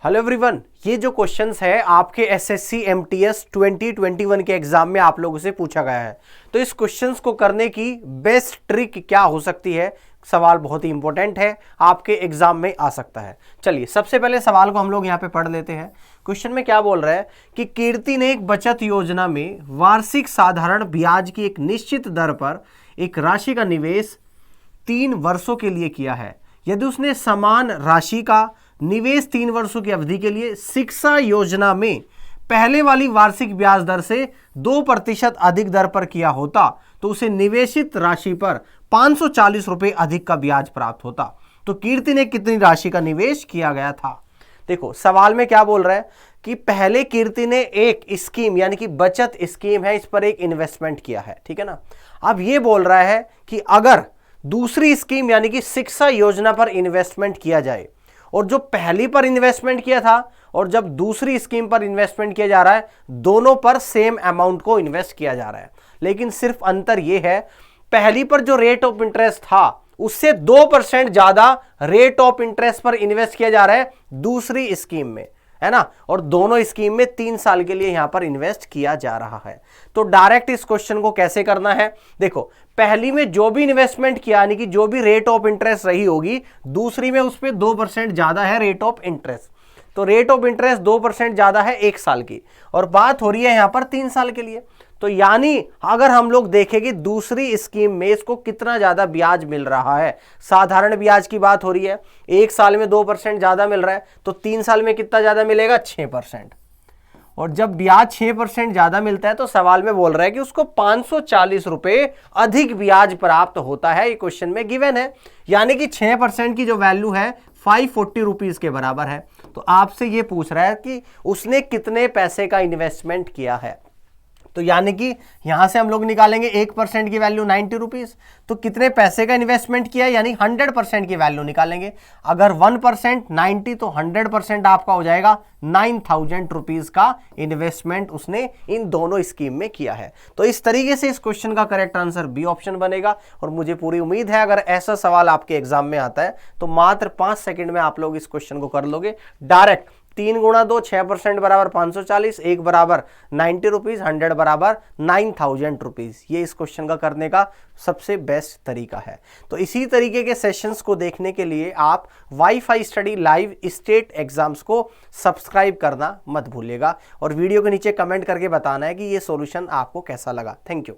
Hello everyone, ये जो questions है आपके एसएससी एमटीएस 2021 के एग्जाम में आप लोगों से पूछा गया है। तो इस क्वेश्चंस को करने की बेस्ट ट्रिक क्या हो सकती है? सवाल बहुत ही इंपॉर्टेंट है, आपके एग्जाम में आ सकता है। चलिए सबसे पहले सवाल को हम लोग यहाँ पे पढ़ लेते हैं। क्वेश्चन में क्या बोल रहा है कि कीर्ति ने एक बचत योजना में वार्षिक साधारण ब्याज की एक निश्चित दर पर एक राशि का निवेश 3 वर्षों के लिए किया है। यदि उसने समान राशि का निवेश 3 वर्षों की अवधि के लिए शिक्षा योजना में पहले वाली वार्षिक ब्याज दर से 2% अधिक दर पर किया होता तो उसे निवेशित राशि पर 540 रुपए अधिक का ब्याज प्राप्त होता। तो कीर्ति ने कितनी राशि का निवेश किया गया था? देखो सवाल में क्या बोल रहा है कि पहले कीर्ति ने एक स्कीम यानी कि बचत स्कीम है, इस पर एक इन्वेस्टमेंट किया है, ठीक है ना। अब ये बोल रहा है कि अगर दूसरी स्कीम यानी कि शिक्षा योजना पर इन्वेस्टमेंट किया जाए और जो पहली पर इन्वेस्टमेंट किया था और जब दूसरी स्कीम पर इन्वेस्टमेंट किया जा रहा है, दोनों पर सेम अमाउंट को इन्वेस्ट किया जा रहा है, लेकिन सिर्फ अंतर यह है पहली पर जो रेट ऑफ इंटरेस्ट था उससे 2% ज्यादा रेट ऑफ इंटरेस्ट पर इन्वेस्ट किया जा रहा है दूसरी स्कीम में, है ना। और दोनों स्कीम में 3 साल के लिए यहां पर इन्वेस्ट किया जा रहा है। तो डायरेक्ट इस क्वेश्चन को कैसे करना है? देखो पहली में जो भी इन्वेस्टमेंट किया यानी कि जो भी रेट ऑफ इंटरेस्ट रही होगी, दूसरी में उस पर 2% ज्यादा है रेट ऑफ इंटरेस्ट। तो रेट ऑफ इंटरेस्ट 2% ज्यादा है 1 साल की, और बात हो रही है यहां पर 3 साल के लिए। तो यानी अगर हम लोग देखें कि दूसरी स्कीम में इसको कितना ज्यादा ब्याज मिल रहा है, साधारण ब्याज की बात हो रही है, 1 साल में 2% ज्यादा मिल रहा है, तो 3 साल में कितना ज्यादा मिलेगा? 6%। और जब ब्याज 6% ज्यादा मिलता है तो सवाल में बोल रहा है कि उसको 540 रुपए अधिक ब्याज प्राप्त होता है। ये क्वेश्चन में गिवन है, यानी कि 6% की जो वैल्यू है 540 रुपीज के बराबर है। तो आपसे ये पूछ रहा है कि उसने कितने पैसे का इन्वेस्टमेंट किया है। तो यानी कि यहां से हम लोग निकालेंगे 1% की वैल्यू 90 रुपीज, तो कितने पैसे का इन्वेस्टमेंट किया यानी 100% की वैल्यू निकालेंगे। अगर 1% 90 तो 100% आपका हो जाएगा 9000 रुपीज का इन्वेस्टमेंट उसने इन दोनों स्कीम में किया है। तो इस तरीके से इस क्वेश्चन का करेक्ट आंसर बी ऑप्शन बनेगा। और मुझे पूरी उम्मीद है अगर ऐसा सवाल आपके एग्जाम में आता है तो मात्र 5 सेकंड में आप लोग इस क्वेश्चन को कर लोगे डायरेक्ट। 3 गुणा 2 6% बराबर 540, 1 बराबर 90 रुपीज, 100 बराबर 9000 रुपीज। ये इस क्वेश्चन का करने का सबसे बेस्ट तरीका है। तो इसी तरीके के सेशंस को देखने के लिए आप wifi study live state exams को सब्सक्राइब करना मत भूलिएगा और वीडियो के नीचे कमेंट करके बताना है कि ये सॉल्यूशन आपको कैसा लगा। Thank you.